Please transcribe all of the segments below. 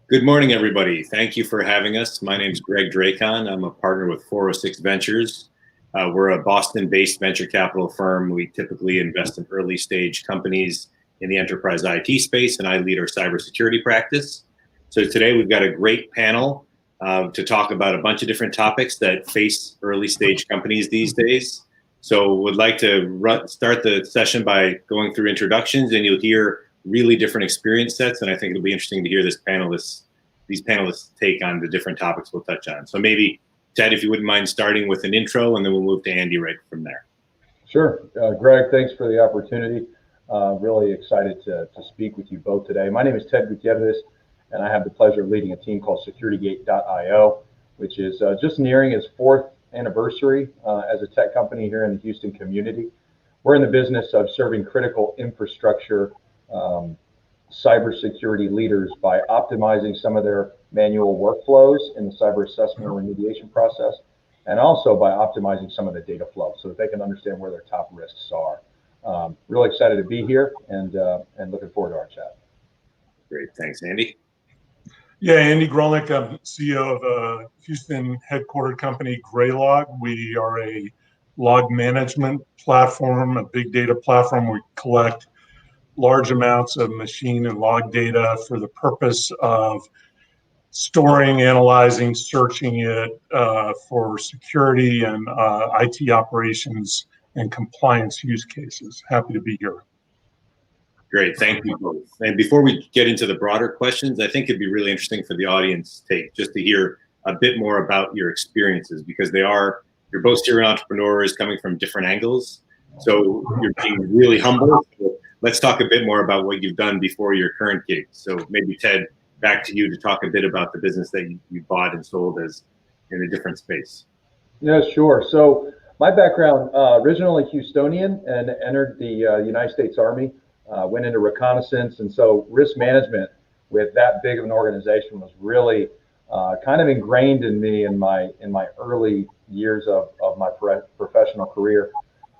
Good morning, everybody. Thank you for having us. My name is Greg Dracon. I'm a partner with 406 Ventures. We're a Boston-based venture capital firm. We typically invest in early stage companies in the enterprise IT space, and I lead our cybersecurity practice. So today we've got a great panel to talk about a bunch of different topics that face early stage companies these days. So would like to start the session by going through introductions, and you'll hear really different experience sets, and I think it'll be interesting to hear these panelists take on the different topics we'll touch on. So maybe, Ted, if you wouldn't mind starting with an intro, and then we'll move to Andy right from there. Sure. Greg, thanks for the opportunity. Really excited to speak with you both today. My name is Ted Gutierrez, and I have the pleasure of leading a team called SecurityGate.io, which is just nearing its 4th anniversary as a tech company here in the Houston community. We're in the business of serving critical infrastructure cybersecurity leaders by optimizing some of their manual workflows in the cyber assessment and remediation process, and also by optimizing some of the data flow so that they can understand where their top risks are. Really excited to be here and looking forward to our chat. Great, thanks, Andy. Yeah, Andy Greylock, I'm CEO of a Houston headquartered company, Greylock. We are a log management platform, a big data platform. We collect large amounts of machine and log data for the purpose of storing, analyzing, searching it for security and IT operations and compliance use cases. Happy to be here. Great, thank you both. And before we get into the broader questions, I think it'd be really interesting for the audience just to hear a bit more about your experiences, because you're both serial entrepreneurs coming from different angles. So you're being really humble. So let's talk a bit more about what you've done before your current gig. So maybe Ted, back to you to talk a bit about the business that you bought and sold as in a different space. Yeah, sure. So my background, originally Houstonian, and entered the United States Army, went into reconnaissance. And so risk management with that big of an organization was really kind of ingrained in me in my early years of my professional career.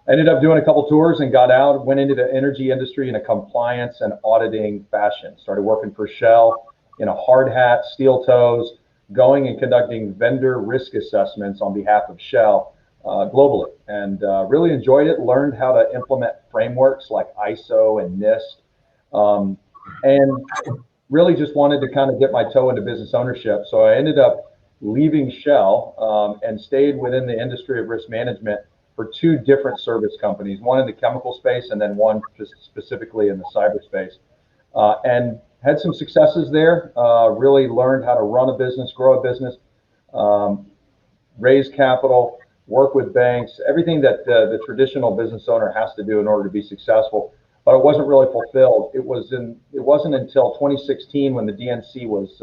I ended up doing a couple tours and got out, went into the energy industry in a compliance and auditing fashion. Started working for Shell in a hard hat, steel toes, going and conducting vendor risk assessments on behalf of Shell globally. And really enjoyed it, learned how to implement frameworks like ISO and NIST, and really just wanted to kind of dip my toe into business ownership. So I ended up leaving Shell and stayed within the industry of risk management for 2 different service companies, one in the chemical space and then one just specifically in the cyberspace. And had some successes there, really learned how to run a business, grow a business, raise capital, work with banks, everything that the traditional business owner has to do in order to be successful. But it wasn't really fulfilled. It wasn't until 2016 when the DNC was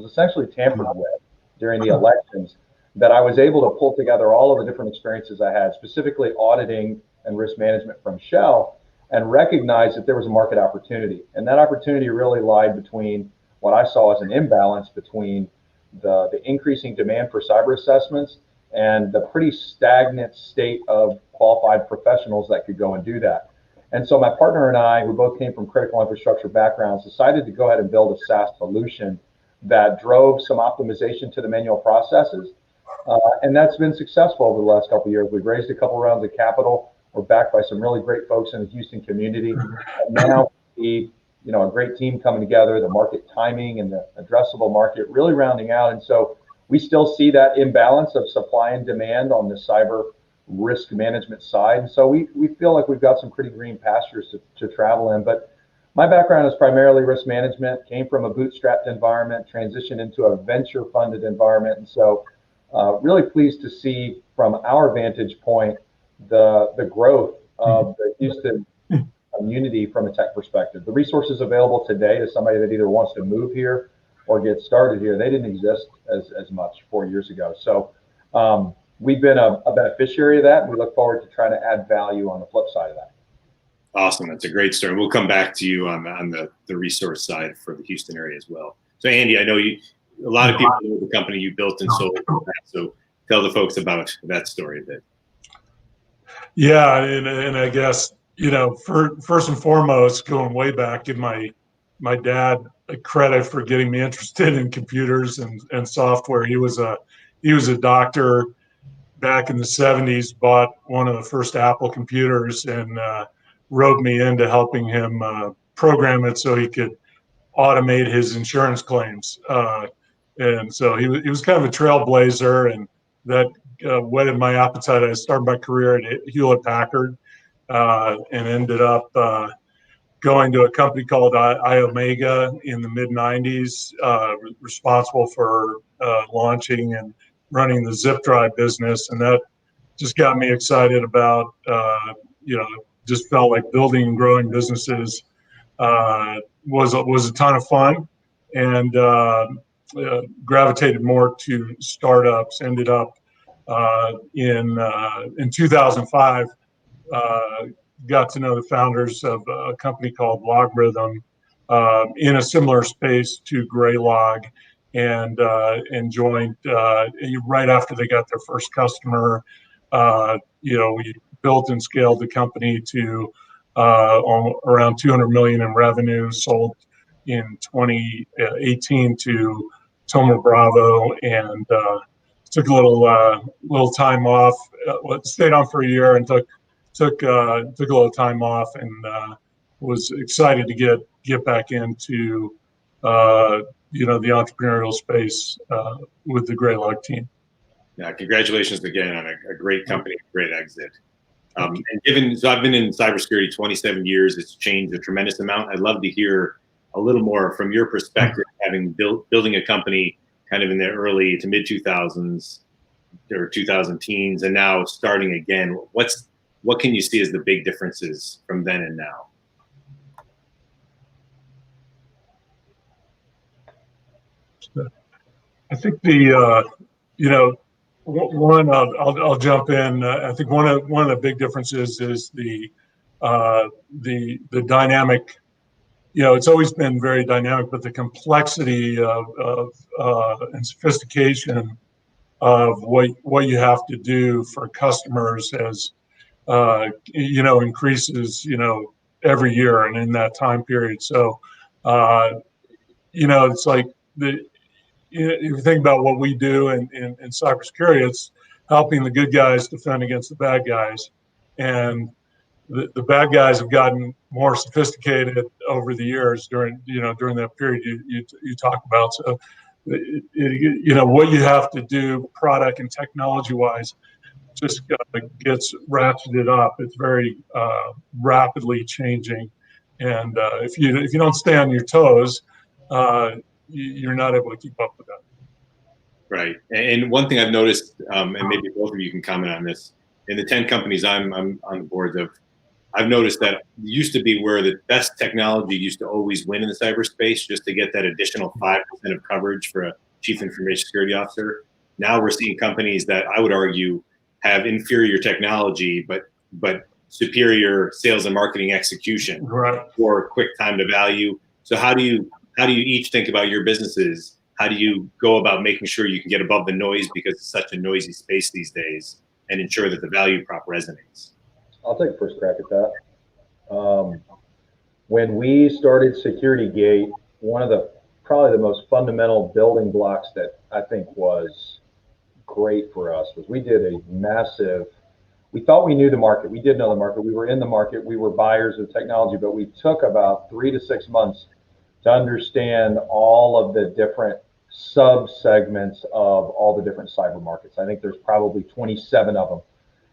essentially tampered with during the elections that I was able to pull together all of the different experiences I had, specifically auditing and risk management from Shell, and recognize that there was a market opportunity. And that opportunity really lied between what I saw as an imbalance between the increasing demand for cyber assessments and the pretty stagnant state of qualified professionals that could go and do that. And so my partner and I, who both came from critical infrastructure backgrounds, decided to go ahead and build a SaaS solution that drove some optimization to the manual processes. And that's been successful over the last couple of years. We've raised a couple rounds of capital. We're backed by some really great folks in the Houston community. And now we see, a great team coming together, the market timing and the addressable market really rounding out. And so we still see that imbalance of supply and demand on the cyber risk management side. And so we feel like we've got some pretty green pastures to travel in. But my background is primarily risk management, came from a bootstrapped environment, transitioned into a venture funded environment. And so really pleased to see from our vantage point the growth of the Houston community from a tech perspective. The resources available today to somebody that either wants to move here or get started here, they didn't exist as much 4 years ago. So we've been a beneficiary of that, and we look forward to trying to add value on the flip side of that. Awesome, that's a great story. We'll come back to you on the resource side for the Houston area as well. So Andy, I know a lot of people know the company you built and sold, so tell the folks about that story a bit. Yeah, and I guess, first and foremost, going way back, give my dad a credit for getting me interested in computers and software. He was a doctor back in the 70s, bought one of the first Apple computers and roped me into helping him program it so he could automate his insurance claims. And so he was kind of a trailblazer, and that whetted my appetite. I started my career at Hewlett Packard and ended up going to a company called iOmega in the mid 90s, responsible for launching and running the zip drive business. And that just got me excited about, just felt like building and growing businesses was a ton of fun, and gravitated more to startups. Ended up in 2005, got to know the founders of a company called Logarithm in a similar space to Greylock, and joined right after they got their first customer. We built and scaled the company to around 200 million in revenue, sold in 2018 to Thoma Bravo, and took a little time off. Stayed on for a year and took a little time off, and was excited to get back into the entrepreneurial space with the Greylock team. Yeah, congratulations again on a great company, great exit. So I've been in cybersecurity 27 years. It's changed a tremendous amount. I'd love to hear a little more from your perspective, having building a company kind of in the early to mid 2000s or 2000 teens, and now starting again. What can you see as the big differences from then and now? I think I'll jump in. I think one of the big differences is the dynamic. It's always been very dynamic, but the complexity of and sophistication of what you have to do for customers as increases every year and in that time period. So it's like if you think about what we do in cybersecurity, it's helping the good guys defend against the bad guys, and the bad guys have gotten more sophisticated over the years during that period you talk about. So what you have to do product and technology wise just gets ratcheted up. It's very rapidly changing, and if you don't stay on your toes, you're not able to keep up with that. Right. And one thing I've noticed, and maybe both of you can comment on this, in the 10 companies I'm on the boards of, I've noticed that it used to be where the best technology used to always win in the cyberspace, just to get that additional 5% of coverage for a chief information security officer. Now we're seeing companies that I would argue have inferior technology, but superior sales and marketing execution, right, or quick time to value. So how do you each think about your businesses? How do you go about making sure you can get above the noise, because it's such a noisy space these days, and ensure that the value prop resonates? I'll take first crack at that. When we started SecurityGate, one of probably the most fundamental building blocks that I think was great for us was we did a massive, we thought we knew the market. We did know the market. We were in the market. We were buyers of technology, but we took about 3 to 6 months to understand all of the different sub-segments of all the different cyber markets. I think there's probably 27 of them.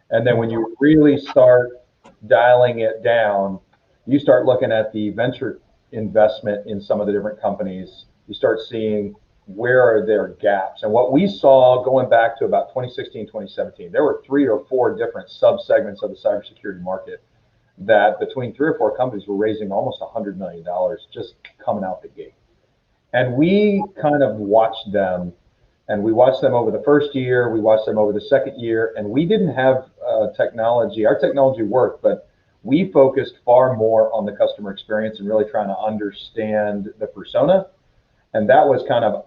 And then when you really start dialing it down, you start looking at the venture investment in some of the different companies. You start seeing where are their gaps. And what we saw going back to about 2016, 2017, there were 3 or 4 different sub-segments of the cybersecurity market that between 3 or 4 companies were raising almost $100 million just coming out the gate. And we kind of watched them, and we watched them over the first year, we watched them over the second year, and we didn't have technology. Our technology worked, but we focused far more on the customer experience and really trying to understand the persona. And that was kind of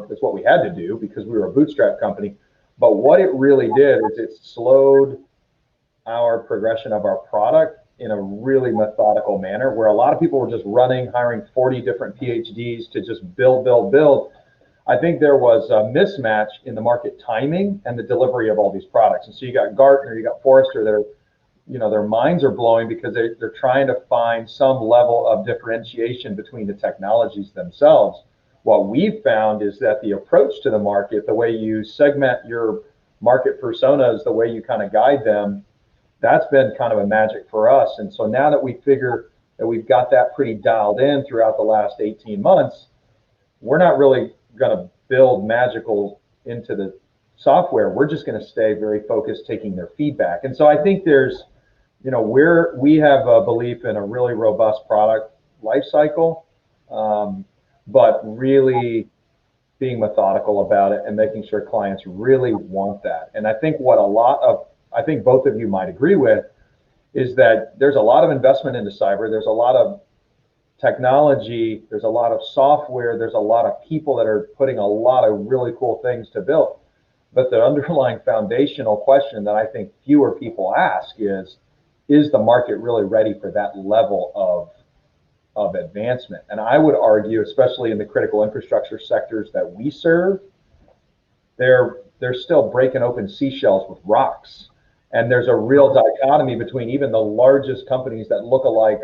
that's what we had to do because we were a bootstrap company. But what it really did is it slowed our progression of our product in a really methodical manner, where a lot of people were just hiring 40 different PhDs to just build. I think there was a mismatch in the market timing and the delivery of all these products. And so you got Gartner, you got Forrester, their minds are blowing because they're trying to find some level of differentiation between the technologies themselves. What we've found is that the approach to the market, the way you segment your market personas, the way you kind of guide them, that's been kind of a magic for us. And so now that we figure that we've got that pretty dialed in throughout the last 18 months, we're not really going to build magical into the software. We're just going to stay very focused, taking their feedback. And so I think there's, we have a belief in a really robust product life cycle, but really being methodical about it and making sure clients really want that. And I think I think both of you might agree with is that there's a lot of investment into cyber. There's a lot of technology, there's a lot of software, there's a lot of people that are putting a lot of really cool things to build. But the underlying foundational question that I think fewer people ask is the market really ready for that level of advancement? And I would argue, especially in the critical infrastructure sectors that we serve, they're still breaking open seashells with rocks. And there's a real dichotomy between even the largest companies that look alike,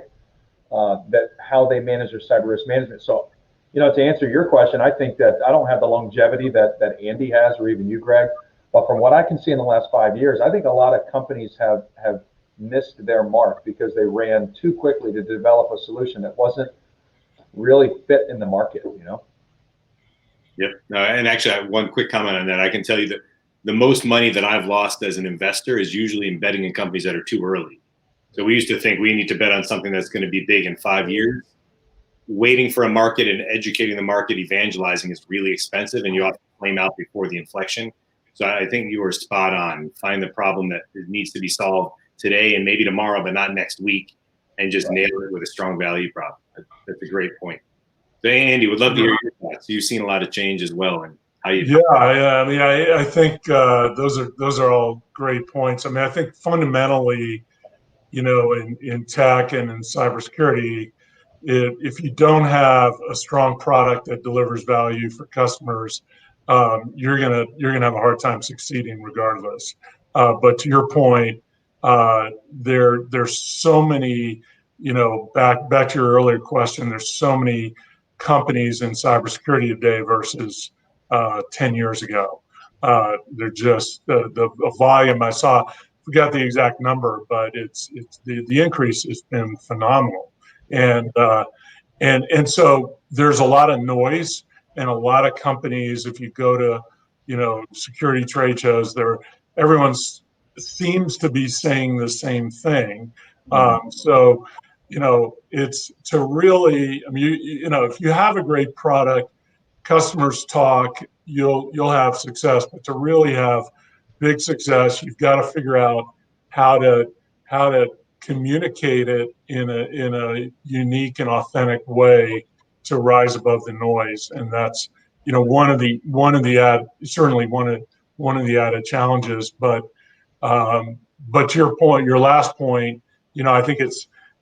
that how they manage their cyber risk management. So, to answer your question, I think that I don't have the longevity that Andy has, or even you, Greg. But from what I can see in the last 5 years, I think a lot of companies have missed their mark because they ran too quickly to develop a solution that wasn't really fit in the market, Yep. And actually, I have one quick comment on that. I can tell you that the most money that I've lost as an investor is usually in betting in companies that are too early. So we used to think we need to bet on something that's going to be big in 5 years. Waiting for a market and educating the market, evangelizing is really expensive, and you have to flame out before the inflection. So I think you were spot on. Find the problem that needs to be solved today and maybe tomorrow, but not next week, and just nail it with a strong value prop. That's a great point. So Andy, would love to hear your thoughts. You've seen a lot of change as well, and how you. Yeah, I think those are all great points. I mean, I think fundamentally, in tech and in cybersecurity, if you don't have a strong product that delivers value for customers, you're gonna have a hard time succeeding regardless. But to your point, there's so many, back to your earlier question, there's so many companies in cybersecurity today versus 10 years ago. They're just the volume I saw. Forgot the exact number, but it's the increase has been phenomenal, and so there's a lot of noise and a lot of companies. If you go to security trade shows, everyone seems to be saying the same thing. So it's to really, I mean, if you have a great product, customers talk, you'll have success. But to really have big success, you've got to figure out how to communicate it in a unique and authentic way to rise above the noise. And that's one of the added challenges. But to your point, your last point, I think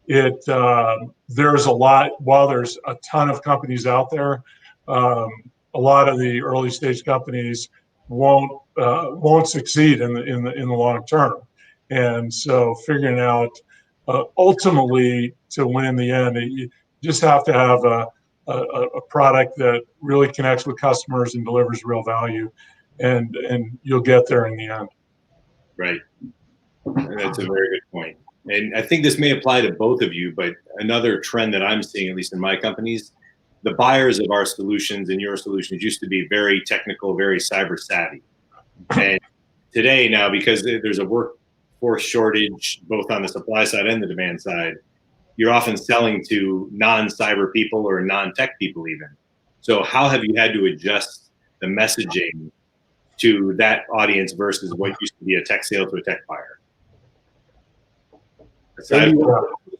there's a lot. While there's a ton of companies out there, a lot of the early stage companies won't succeed in the long term. And so figuring out ultimately to win in the end, you just have to have a product that really connects with customers and delivers real value, and you'll get there in the end. Right. That's a very good point. And I think this may apply to both of you, but another trend that I'm seeing, at least in my companies, the buyers of our solutions and your solutions used to be very technical, very cyber savvy. And today now, because there's a workforce shortage, both on the supply side and the demand side, you're often selling to non-cyber people or non-tech people even. So how have you had to adjust the messaging to that audience versus what used to be a tech sale to a tech buyer?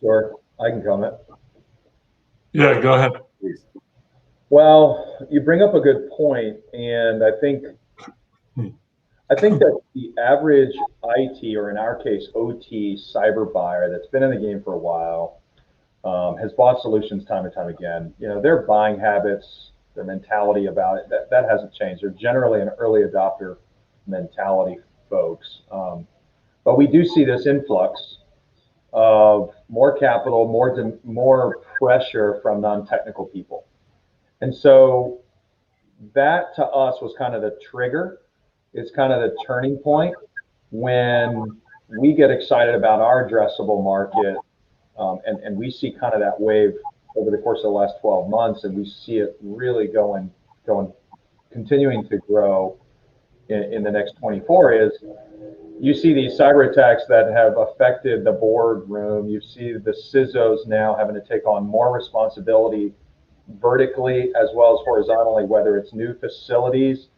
Sure, I can comment. Yeah, go ahead. Please. Well, you bring up a good point, and I think I think that the average IT, or in our case, OT cyber buyer that's been in the game for a while, has bought solutions time and time again. Their buying habits, their mentality about it, that hasn't changed. They're generally an early adopter mentality folks. But we do see this influx of more capital, more pressure from non-technical people. And so that to us was kind of the trigger. It's kind of the turning point when we get excited about our addressable market, and we see kind of that wave over the course of the last 12 months, and we see it really continuing to grow in the next 24. Is you see these cyber attacks that have affected the boardroom. You see the CISOs now having to take on more responsibility vertically as well as horizontally, whether it's new facilities,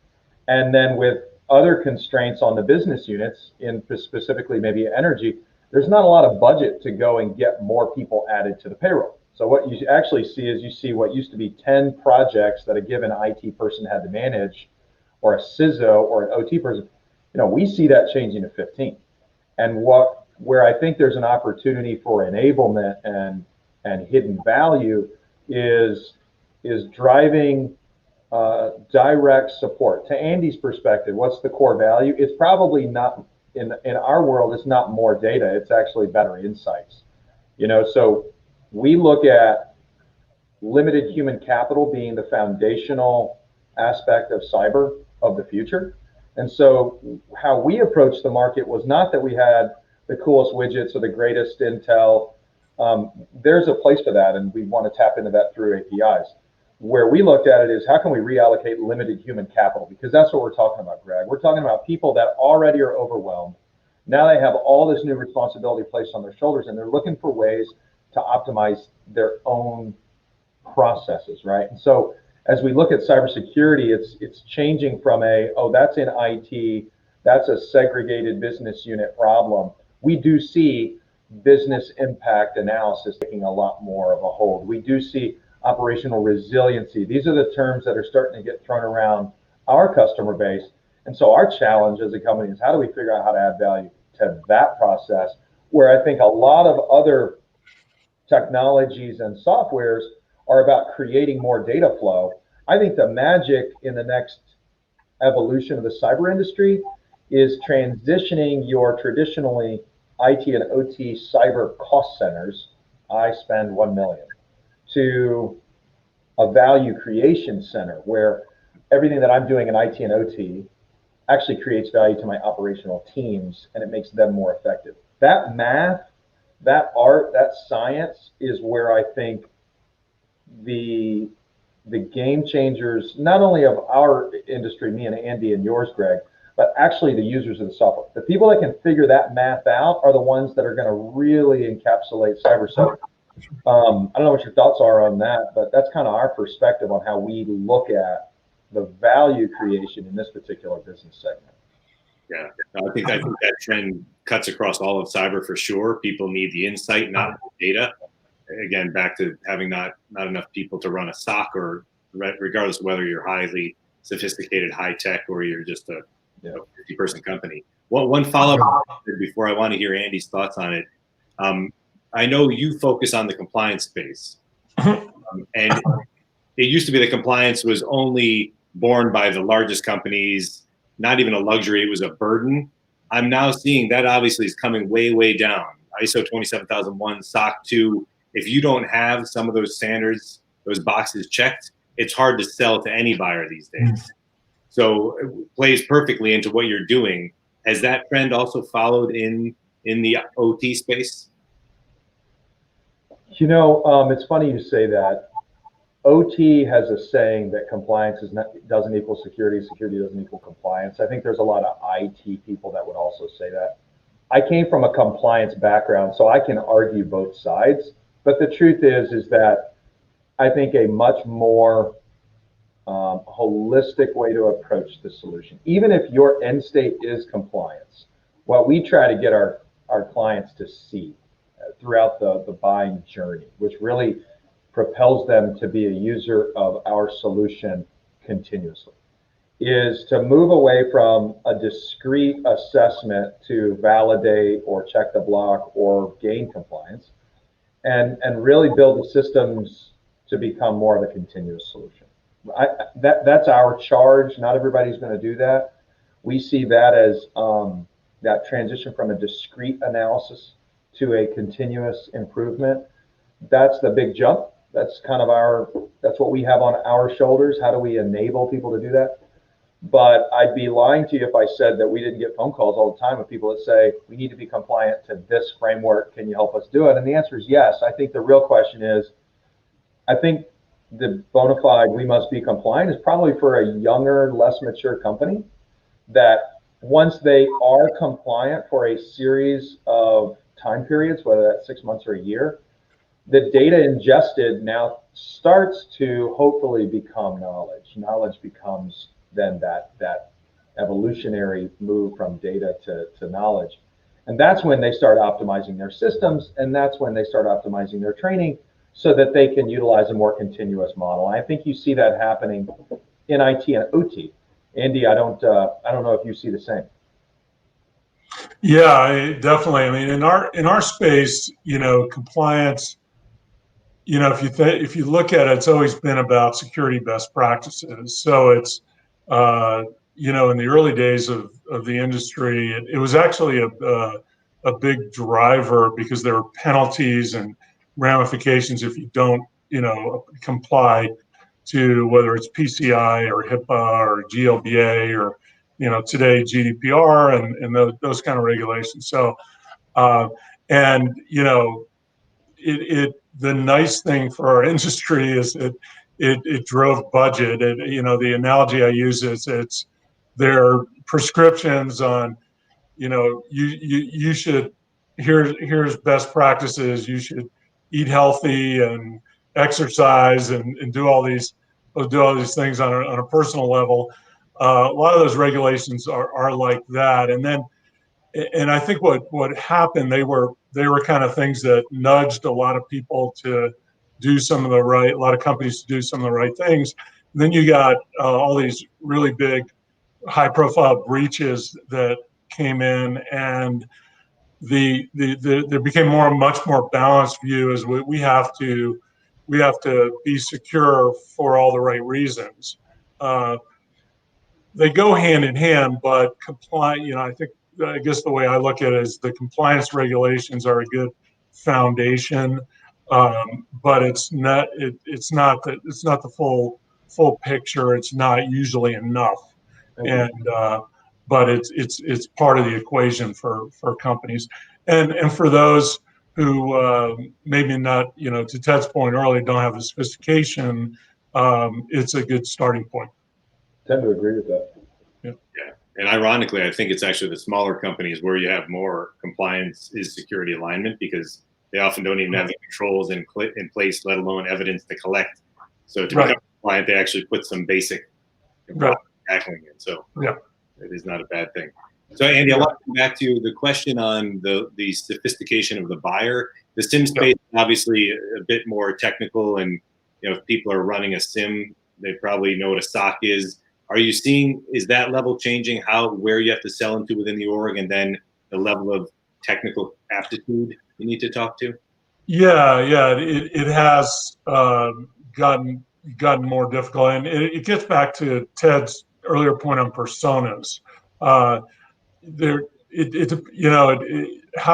and then with other constraints on the business units, in specifically maybe energy, there's not a lot of budget to go and get more people added to the payroll. So what you actually see is you see what used to be 10 projects that a given IT person had to manage, or a CISO or an OT person. We see that changing to 15. And where I think there's an opportunity for enablement and hidden value is driving direct support. To Andy's perspective, what's the core value? It's probably not, in our world, it's not more data, it's actually better insights. So we look at limited human capital being the foundational aspect of cyber of the future. And so how we approached the market was not that we had the coolest widgets or the greatest intel. There's a place for that, and we want to tap into that through APIs. Where we looked at it is, how can we reallocate limited human capital? Because that's what we're talking about, Greg. We're talking about people that already are overwhelmed. Now they have all this new responsibility placed on their shoulders, and they're looking for ways to optimize their own processes, right? And so as we look at cybersecurity, it's changing from that's in IT, that's a segregated business unit problem. We do see business impact analysis taking a lot more of a hold. We do see operational resiliency. These are the terms that are starting to get thrown around our customer base. And so our challenge as a company is, how do we figure out how to add value to that process, where I think a lot of other technologies and softwares are about creating more data flow. I think the magic in the next evolution of the cyber industry is transitioning your traditionally IT and OT cyber cost centers, I spend 1 million, to a value creation center where everything that I'm doing in IT and OT actually creates value to my operational teams, and it makes them more effective. That math, that art, that science is where I think the game changers, not only of our industry, me and Andy and yours, Greg, but actually the users of the software. The people that can figure that math out are the ones that are going to really encapsulate cyber. So I don't know what your thoughts are on that, but that's kind of our perspective on how we look at the value creation in this particular business segment. Yeah, I think that trend cuts across all of cyber for sure. People need the insight, not the data. Again, back to having not enough people to run a SOC, or regardless of whether you're highly sophisticated, high tech, or you're just a 50-person company. One follow-up before I want to hear Andy's thoughts on it. I know you focus on the compliance space, and it used to be that compliance was only borne by the largest companies, not even a luxury, it was a burden. I'm now seeing that obviously is coming way, way down. ISO 27001, SOC 2, if you don't have some of those standards, those boxes checked, it's hard to sell to any buyer these days. So it plays perfectly into what you're doing. Has that trend also followed in the OT space? It's funny you say that. OT has a saying that compliance doesn't equal security, security doesn't equal compliance. I think there's a lot of IT people that would also say that. I came from a compliance background, so I can argue both sides. But the truth is that I think a much more holistic way to approach the solution, even if your end state is compliance, what we try to get our clients to see throughout the buying journey, which really propels them to be a user of our solution continuously, is to move away from a discrete assessment to validate or check the block or gain compliance, and really build the systems to become more of a continuous solution. That's our charge. Not everybody's going to do that. We see that as that transition from a discrete analysis to a continuous improvement. That's the big jump. That's kind of that's what we have on our shoulders. How do we enable people to do that? But I'd be lying to you if I said that we didn't get phone calls all the time of people that say, we need to be compliant to this framework. Can you help us do it? And the answer is yes. I think the real question is, I think the bona fide we must be compliant is probably for a younger, less mature company that once they are compliant for a series of time periods, whether that's 6 months or a year, the data ingested now starts to hopefully become knowledge. Knowledge becomes then that evolutionary move from data to knowledge. And that's when they start optimizing their systems, and that's when they start optimizing their training so that they can utilize a more continuous model. And I think you see that happening in IT and OT. Andy, I don't know if you see the same. Yeah, definitely. I mean, in our space, compliance, if you look at it, it's always been about security best practices. So it's in the early days of the industry, it was actually a big driver because there were penalties and ramifications if you don't comply to whether it's PCI or HIPAA or GLBA or today GDPR and those kind of regulations. So and the nice thing for our industry is it drove budget. The analogy I use is it's their prescriptions on, you should, here's best practices. You should eat healthy and exercise and do all these things on a personal level. A lot of those regulations are like that. And I think what happened, they were kind of things that nudged a lot of people to do a lot of companies to do some of the right things. And then you got all these really big, high-profile breaches that came in, and there became much more balanced view as we have to be secure for all the right reasons. They go hand in hand, but I guess the way I look at it is the compliance regulations are a good foundation, but it's not the full picture. It's not usually enough, and but it's part of the equation for companies, and for those who maybe not, to Ted's point earlier, don't have the sophistication, it's a good starting point. I tend to agree with that. Yeah. And ironically, I think it's actually the smaller companies where you have more compliance is security alignment, because they often don't even have the controls in place, let alone evidence to collect. So to become compliant, they actually put some basic tackling in. So it is not a bad thing. So Andy, I want to come back to the question on the sophistication of the buyer. The SIM space is obviously a bit more technical, and if people are running a SIM, they probably know what a SOC is. Are you seeing, is that level changing where you have to sell into within the org, and then the level of technical aptitude you need to talk to? Yeah, it has gotten more difficult, and it gets back to Ted's earlier point on personas. How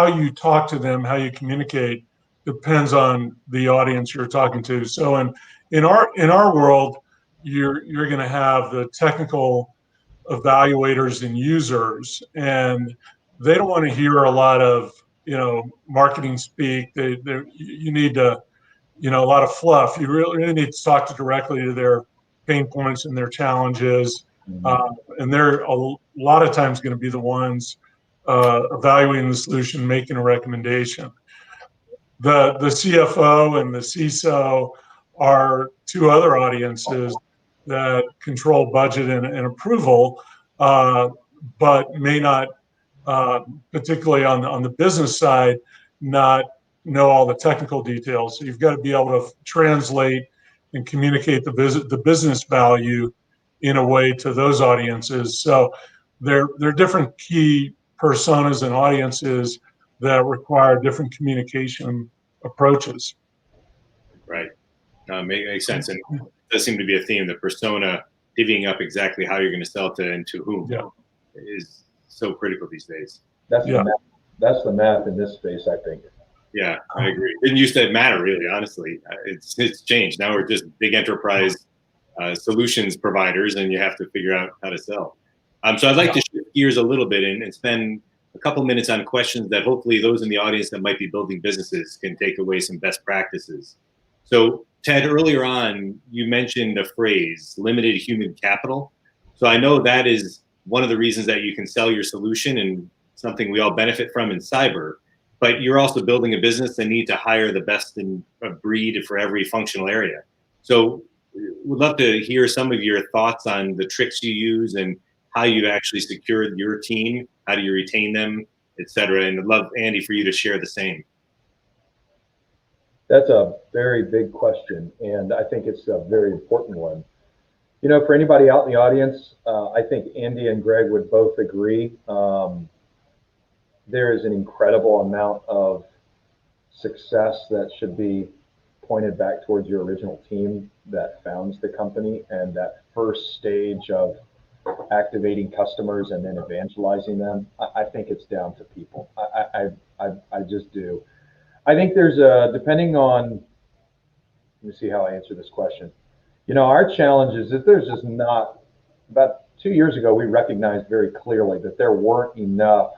you talk to them, how you communicate, depends on the audience you're talking to. So in our world, you're going to have the technical evaluators and users, and they don't want to hear a lot of marketing speak. You need a lot of fluff. You really need to talk directly to their pain points and their challenges, and they're a lot of times going to be the ones evaluating the solution, making a recommendation. The CFO and the CISO are two other audiences that control budget and approval, but may not, particularly on the business side, not know all the technical details. So you've got to be able to translate and communicate the business value in a way to those audiences. So there are different key personas and audiences that require different communication approaches. Right. Makes sense. And it does seem to be a theme, the persona, divvying up exactly how you're going to sell to and to whom is so critical these days. That's the math in this space, I think. Yeah, I agree. It didn't used to matter, really, honestly. It's changed. Now we're just big enterprise solutions providers, and you have to figure out how to sell. So I'd like to shift gears a little bit and spend a couple minutes on questions that hopefully those in the audience that might be building businesses can take away some best practices. So Ted, earlier on, you mentioned the phrase limited human capital. So I know that is one of the reasons that you can sell your solution and something we all benefit from in cyber, but you're also building a business that need to hire the best in a breed for every functional area. So we'd love to hear some of your thoughts on the tricks you use and how you actually secured your team, how do you retain them, et cetera. And I'd love, Andy, for you to share the same. That's a very big question, and I think it's a very important one. You know, for anybody out in the audience, I think Andy and Greg would both agree. There is an incredible amount of success that should be pointed back towards your original team that founds the company, and that first stage of activating customers and then evangelizing them. I think it's down to people. I just do. I think there's depending on, let me see how I answer this question. You know, our challenge is that there's just not, about 2 years ago, we recognized very clearly that there weren't enough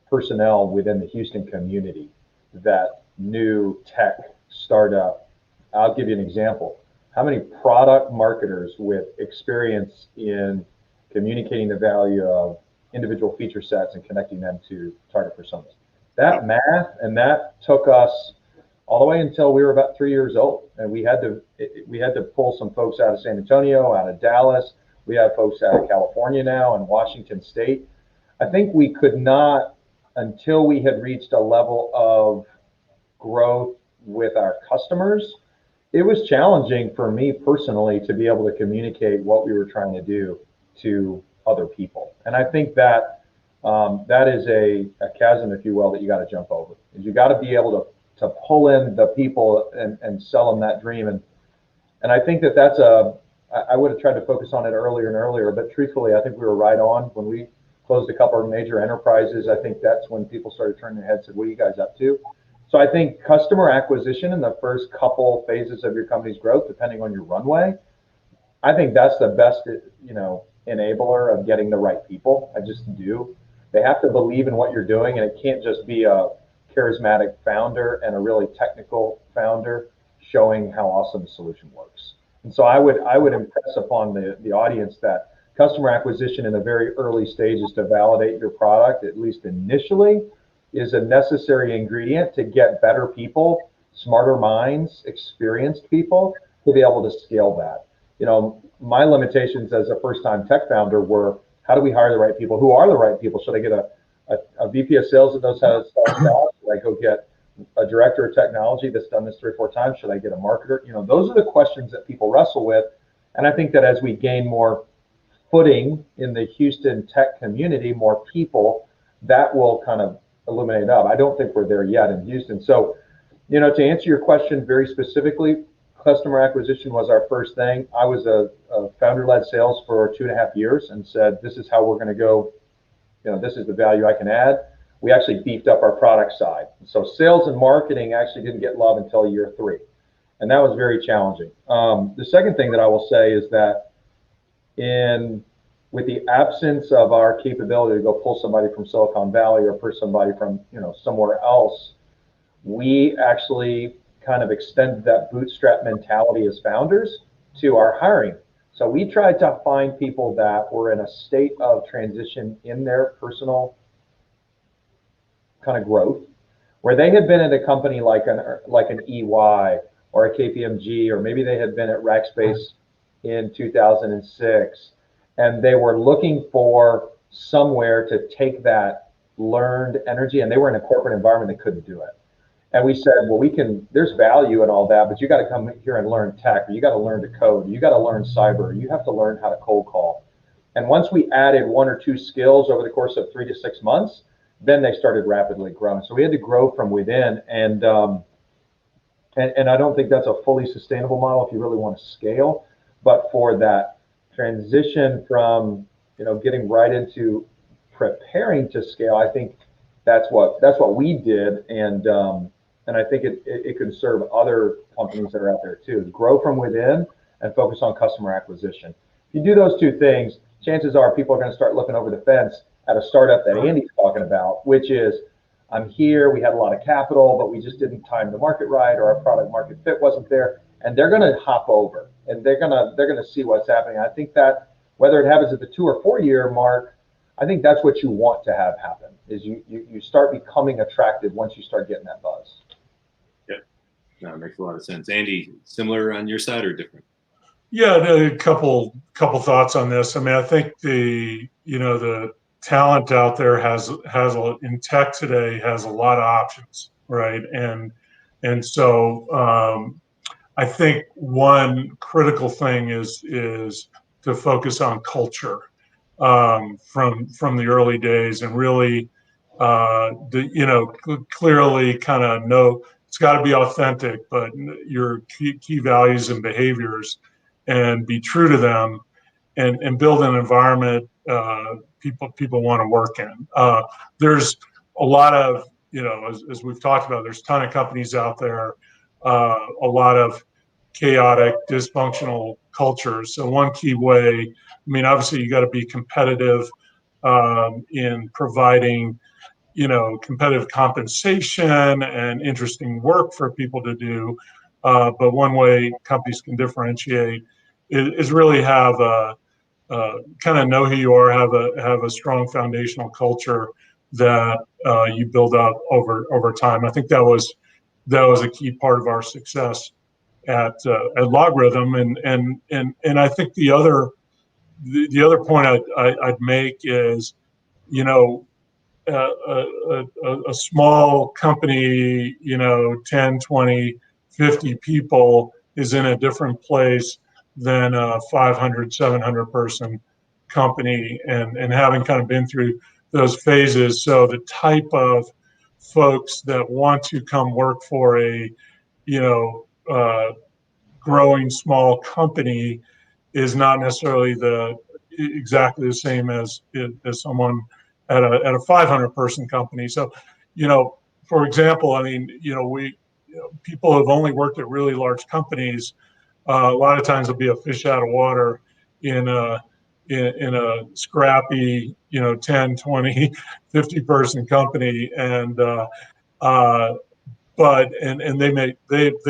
personnel within the Houston community that knew tech, startup. I'll give you an example. How many product marketers with experience in communicating the value of individual feature sets and connecting them to target personas? That math, and that took us all the way until we were about 3 years old, and we had to pull some folks out of San Antonio, out of Dallas. We have folks out of California now and Washington State. I think we could not, until we had reached a level of growth with our customers. It was challenging for me personally to be able to communicate what we were trying to do to other people, and I think that that is a chasm, if you will, that you got to jump over. Is you got to be able to pull in the people and sell them that dream. And I think that's I would have tried to focus on it earlier and earlier, but truthfully, I think we were right on. When we closed a couple of major enterprises, I think that's when people started turning their heads and said, what are you guys up to? So I think customer acquisition in the first couple phases of your company's growth, depending on your runway, I think that's the best, enabler of getting the right people. I just do. They have to believe in what you're doing, and it can't just be a charismatic founder and a really technical founder showing how awesome the solution works. And so I would impress upon the audience that customer acquisition in the very early stages to validate your product, at least initially, is a necessary ingredient to get better people, smarter minds, experienced people to be able to scale that. You know, my limitations as a first-time tech founder were, how do we hire the right people? Who are the right people? Should I get a VP of sales that knows how to sell jobs? Should I go get a director of technology that's done this 3 or 4 times? Should I get a marketer? You know, those are the questions that people wrestle with. And I think that as we gain more footing in the Houston tech community, more people, that will kind of illuminate up. I don't think we're there yet in Houston. So, you know, to answer your question very specifically, customer acquisition was our first thing. I was a founder-led sales for 2.5 years and said, this is how we're going to go. You know, this is the value I can add. We actually beefed up our product side. So sales and marketing actually didn't get love until year 3. And that was very challenging. The second thing that I will say is that with the absence of our capability to go pull somebody from Silicon Valley or pull somebody from, somewhere else, we actually kind of extended that bootstrap mentality as founders to our hiring. So we tried to find people that were in a state of transition in their personal kind of growth, where they had been at a company like an EY or a KPMG, or maybe they had been at Rackspace in 2006, and they were looking for somewhere to take that learned energy, and they were in a corporate environment that couldn't do it. And we said, well, there's value in all that, but you got to come here and learn tech, or you got to learn to code, you got to learn cyber, you have to learn how to cold call. And once we added 1 or 2 skills over the course of 3 to 6 months, then they started rapidly growing. So we had to grow from within, and I don't think that's a fully sustainable model if you really want to scale. But for that transition from getting right into preparing to scale, I think that's what we did, and I think it could serve other companies that are out there too. Grow from within and focus on customer acquisition. If you do those 2 things, chances are people are going to start looking over the fence at a startup that Andy's talking about, which is, I'm here, we had a lot of capital, but we just didn't time the market right, or our product market fit wasn't there, and they're going to hop over, and they're going to see what's happening. I think that whether it happens at the 2 or 4 year mark, I think that's what you want to have happen, is you start becoming attractive once you start getting that buzz. Yep, that makes a lot of sense. Andy, similar on your side or different? Yeah, a couple thoughts on this. I mean, I think the talent out there in tech today has a lot of options, right? And so I think one critical thing is to focus on culture from the early days, and really clearly kind of know it's got to be authentic, but your key values and behaviors, and be true to them, and build an environment people want to work in. There's a lot of, as we've talked about, there's a ton of companies out there, a lot of chaotic, dysfunctional cultures. So one key way, I mean, obviously you got to be competitive in providing, competitive compensation and interesting work for people to do. But one way companies can differentiate is really have kind of know who you are, have a strong foundational culture that you build up over time. I think that was a key part of our success at Logarithm, and I think the other point I'd make is, a small company, 10, 20, 50 people is in a different place than a 500, 700 person company, and having kind of been through those phases. So the type of folks that want to come work for a, growing small company is not necessarily exactly the same as someone at a 500 person company. So, for example, I mean, people have only worked at really large companies. A lot of times it'll be a fish out of water in a scrappy, 10, 20, 50 person company. And, they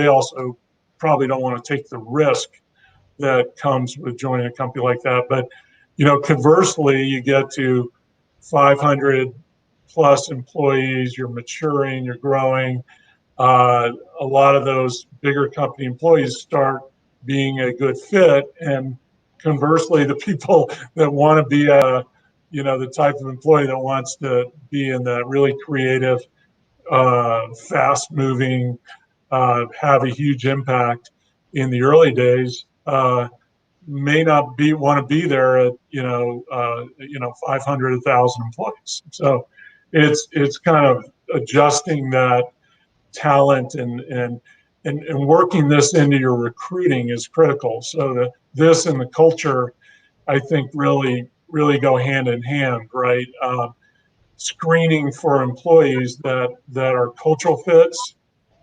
also probably don't want to take the risk that comes with joining a company like that. But, conversely, you get to 500 plus employees, you're maturing, you're growing. A lot of those bigger company employees start being a good fit, and conversely, the people that want to be the type of employee that wants to be in that really creative, fast-moving, have a huge impact in the early days, may not want to be there at 500, 1,000 employees. So it's kind of adjusting that talent and working this into your recruiting is critical. So this and the culture, I think, really go hand in hand, right? Screening for employees that are cultural fits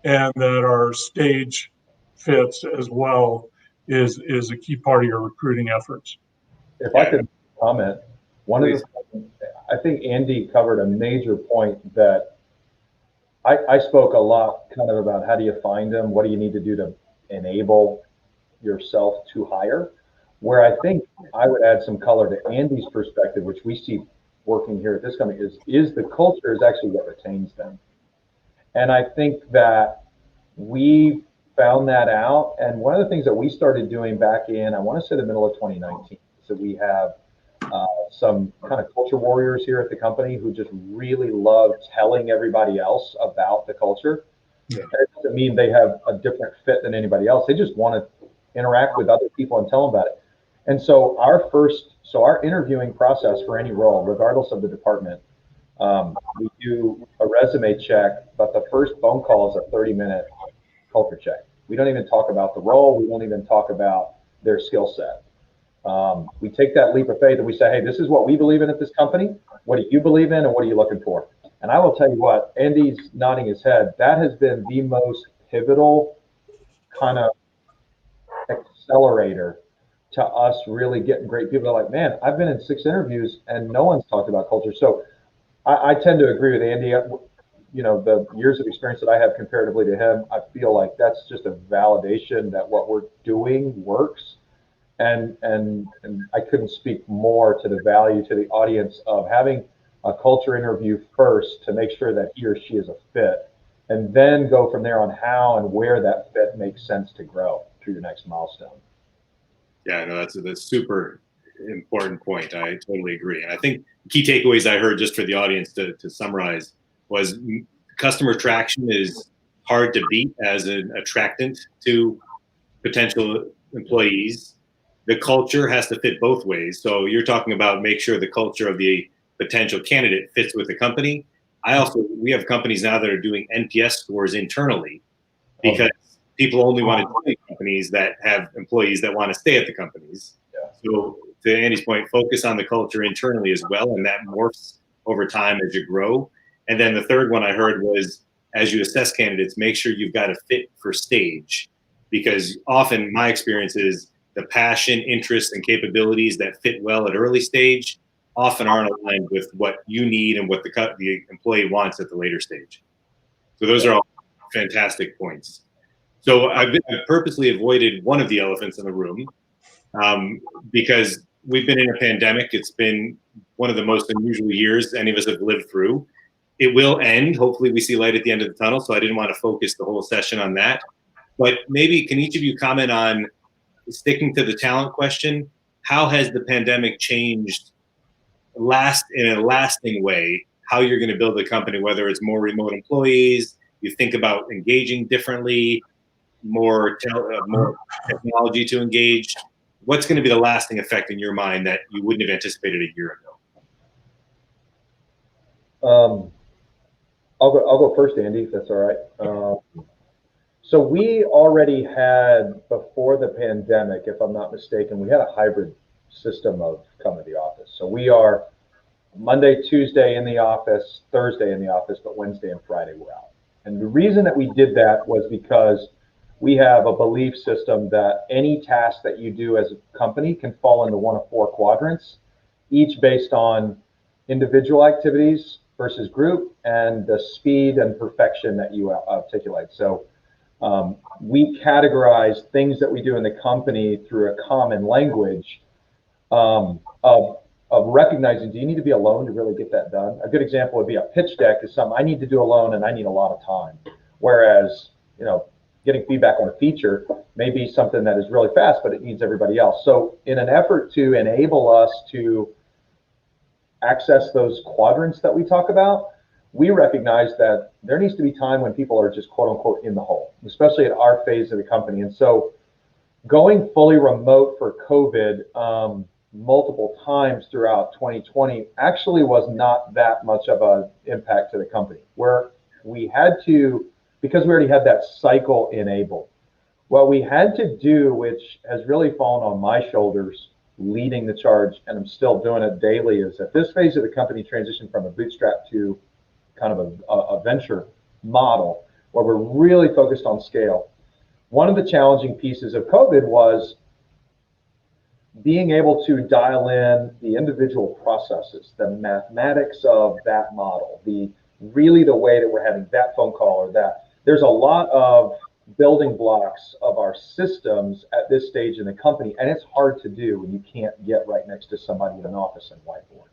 and that are stage fits as well is a key part of your recruiting efforts. If I could comment, I think Andy covered a major point that I spoke a lot kind of about. How do you find them? What do you need to do to enable yourself to hire? Where I think I would add some color to Andy's perspective, which we see working here at this company, is the culture is actually what retains them. And I think that we found that out. And one of the things that we started doing back in, I want to say the middle of 2019, so we have some kind of culture warriors here at the company who just really love telling everybody else about the culture. Yeah. And it doesn't mean they have a different fit than anybody else. They just want to interact with other people and tell them about it. And so our interviewing process for any role, regardless of the department, we do a resume check, but the first phone call is a 30-minute culture check. We don't even talk about the role. We won't even talk about their skill set. We take that leap of faith and we say, hey, this is what we believe in at this company. What do you believe in and what are you looking for? And I will tell you what, Andy's nodding his head. That has been the most pivotal kind of accelerator to us really getting great people. They're like, man, I've been in 6 interviews and no one's talked about culture. So I tend to agree with Andy. You know, the years of experience that I have comparatively to him, I feel like that's just a validation that what we're doing works. And I couldn't speak more to the value to the audience of having a culture interview first to make sure that he or she is a fit, and then go from there on how and where that fit makes sense to grow to your next milestone. Yeah, no, that's a super important point. I totally agree. And I think key takeaways I heard, just for the audience to summarize, was customer traction is hard to beat as an attractant to potential employees. The culture has to fit both ways. So you're talking about make sure the culture of the potential candidate fits with the company. We have companies now that are doing NPS scores internally because people only want to join companies that have employees that want to stay at the companies. Yeah. So to Andy's point, focus on the culture internally as well, and that morphs over time as you grow. And then the third one I heard was, as you assess candidates, make sure you've got a fit for stage, because often my experience is the passion, interests, and capabilities that fit well at early stage often aren't aligned with what you need and what the employee wants at the later stage. So those are all fantastic points. So I've purposely avoided one of the elephants in the room because we've been in a pandemic. It's been one of the most unusual years any of us have lived through. It will end. Hopefully we see light at the end of the tunnel. So I didn't want to focus the whole session on that. But maybe can each of you comment on, sticking to the talent question, how has the pandemic changed in a lasting way how you're going to build a company, whether it's more remote employees, you think about engaging differently, more technology to engage? What's going to be the lasting effect in your mind that you wouldn't have anticipated a year ago? I'll go first, Andy, if that's all right. So we already had, before the pandemic, if I'm not mistaken, we had a hybrid system of coming to the office. So we are Monday, Tuesday in the office, Thursday in the office, but Wednesday and Friday we're out. And the reason that we did that was because we have a belief system that any task that you do as a company can fall into one of 4 quadrants, each based on individual activities versus group and the speed and perfection that you articulate. So we categorize things that we do in the company through a common language of recognizing, do you need to be alone to really get that done? A good example would be a pitch deck is something I need to do alone and I need a lot of time. Whereas, you know, getting feedback on a feature may be something that is really fast, but it needs everybody else. So in an effort to enable us to access those quadrants that we talk about, we recognize that there needs to be time when people are just quote unquote in the hole, especially at our phase of the company. And so going fully remote for COVID multiple times throughout 2020 actually was not that much of an impact to the company, where we had to, because we already had that cycle enabled. What we had to do, which has really fallen on my shoulders, leading the charge, and I'm still doing it daily, is at this phase of the company transition from a bootstrap to kind of a venture model where we're really focused on scale. One of the challenging pieces of COVID was being able to dial in the individual processes, the mathematics of that model, the way that we're having that phone call or that. There's a lot of building blocks of our systems at this stage in the company, and it's hard to do when you can't get right next to somebody in an office and whiteboard.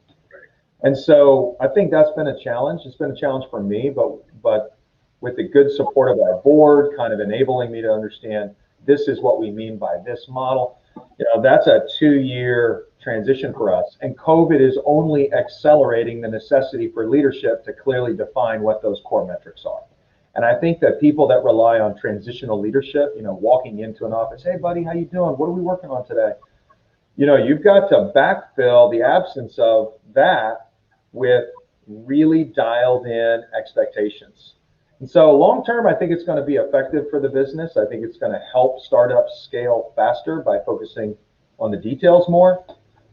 And so I think that's been a challenge. It's been a challenge for me, but with the good support of our board, kind of enabling me to understand this is what we mean by this model. You know, that's a 2-year transition for us. And COVID is only accelerating the necessity for leadership to clearly define what those core metrics are. And I think that people that rely on transitional leadership, walking into an office, hey buddy, how you doing? What are we working on today? You've got to backfill the absence of that with really dialed in expectations. And so long term, I think it's going to be effective for the business. I think it's going to help startups scale faster by focusing on the details more.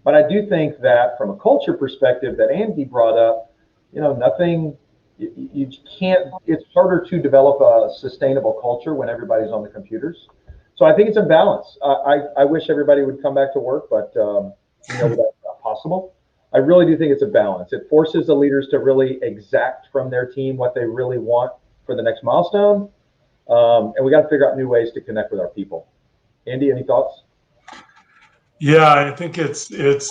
But I do think that from a culture perspective that Andy brought up, nothing, you can't, it's harder to develop a sustainable culture when everybody's on the computers. So I think it's a balance. I wish everybody would come back to work, but that's not possible. I really do think it's a balance. It forces the leaders to really exact from their team what they really want for the next milestone. And we got to figure out new ways to connect with our people. Andy, any thoughts? Yeah, I think it's big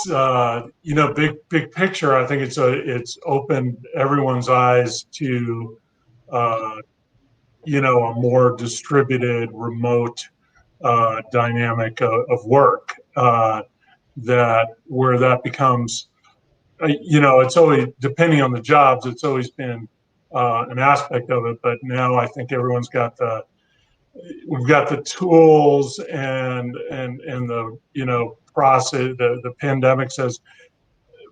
picture. I think it's opened everyone's eyes to a more distributed, remote dynamic of work, that where that becomes, it's always, depending on the jobs, it's always been an aspect of it. But now I think everyone's got we've got the tools and the process. The pandemic says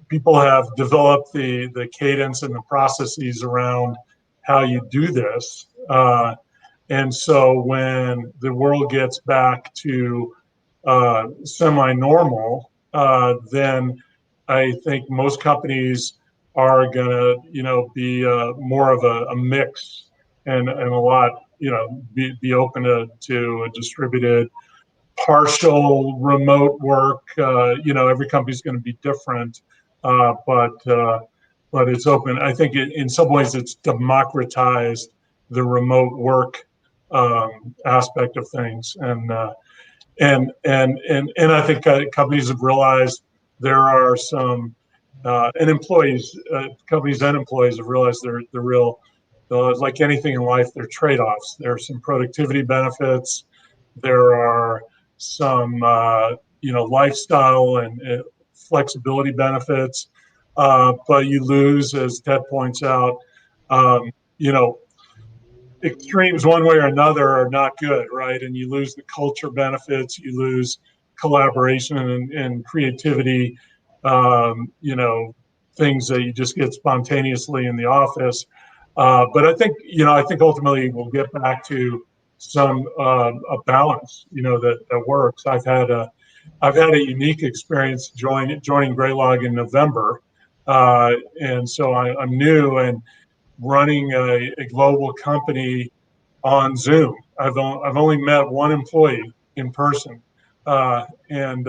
people have developed the cadence and the processes around how you do this. And so when the world gets back to semi-normal, then I think most companies are gonna, be more of a mix and a lot, be open to a distributed, partial remote work. Every company's going to be different, but it's open. I think in some ways it's democratized the remote work aspect of things, and I think companies have realized there are some and employees, companies and employees have realized the real, like anything in life, there are trade-offs. There are some productivity benefits. There are some lifestyle and flexibility benefits, but you lose, as Ted points out, you know extremes one way or another are not good, right? And you lose the culture benefits, you lose collaboration and creativity, things that you just get spontaneously in the office. But I think ultimately we'll get back to some a balance, that works. I've had a unique experience joining Greylock in November, and so I'm new and running a global company on Zoom. I've only met one employee in person, and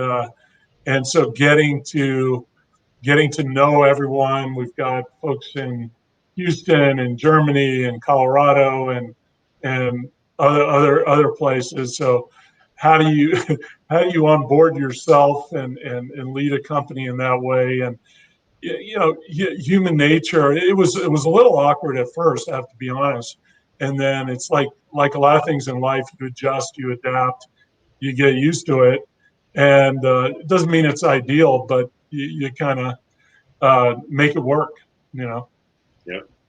so getting to know everyone. We've got folks in Houston and Germany and Colorado and other places. So how do you how do you onboard yourself and lead a company in that way? And human nature. It was a little awkward at first, I have to be honest. And then it's like a lot of things in life, you adjust, you adapt, you get used to it. And it doesn't mean it's ideal, but you kind of make it work, Yep.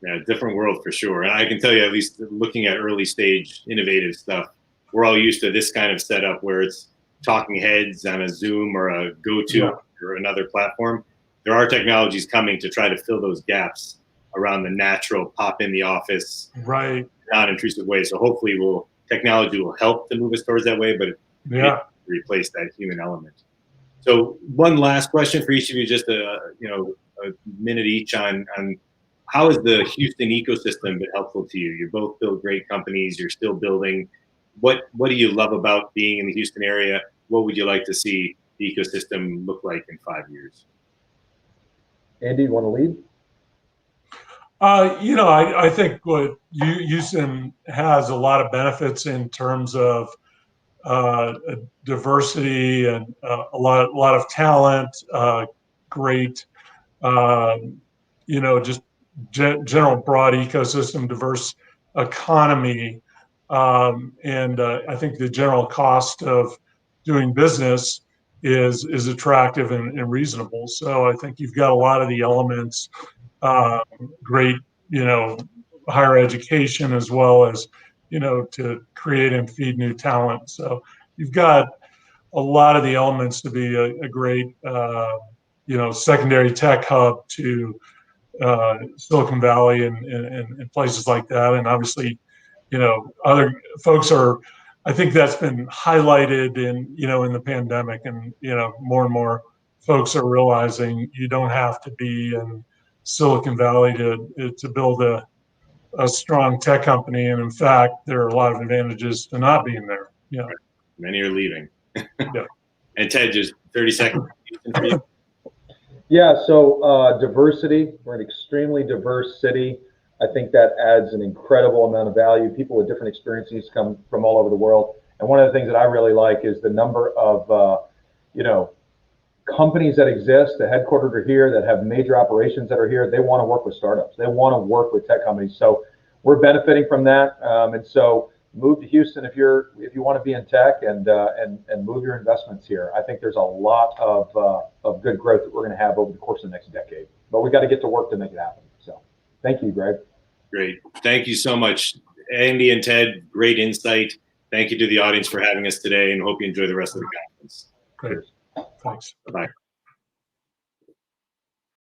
Yeah, different world for sure. And I can tell you, at least looking at early stage innovative stuff, we're all used to this kind of setup where it's talking heads on a Zoom or a GoTo or another platform. There are technologies coming to try to fill those gaps around the natural pop in the office, right, non-intrusive way. So hopefully technology will help to move us towards that way, but it replace that human element. So one last question for each of you, just a minute each on how has the Houston ecosystem been helpful to you? You both build great companies. You're still building. What do you love about being in the Houston area? What would you like to see the ecosystem look like in 5 years? Andy, you want to lead? I think what Houston has a lot of benefits in terms of diversity and a lot of talent, great, just general broad ecosystem, diverse economy, and I think the general cost of doing business is attractive and reasonable. So I think you've got a lot of the elements, great, higher education as well as, to create and feed new talent. So you've got a lot of the elements to be a great, secondary tech hub to Silicon Valley and places like that. And obviously, other folks are, I think that's been highlighted in the pandemic, and, more and more folks are realizing you don't have to be in Silicon Valley to build a strong tech company. And in fact, there are a lot of advantages to not being there. Yeah. Many are leaving. Yeah. And Ted, just 30 seconds for you. Yeah, so diversity. We're an extremely diverse city. I think that adds an incredible amount of value. People with different experiences come from all over the world. And one of the things that I really like is the number of, companies that exist, the headquartered are here, that have major operations that are here. They want to work with startups. They want to work with tech companies. So we're benefiting from that. And so move to Houston if you want to be in tech, and move your investments here. I think there's a lot of good growth that we're going to have over the course of the next decade. But we got to get to work to make it happen. So thank you, Greg. Great. Thank you so much, Andy and Ted. Great insight. Thank you to the audience for having us today, and hope you enjoy the rest of the conference. Great. Thanks. Bye-bye.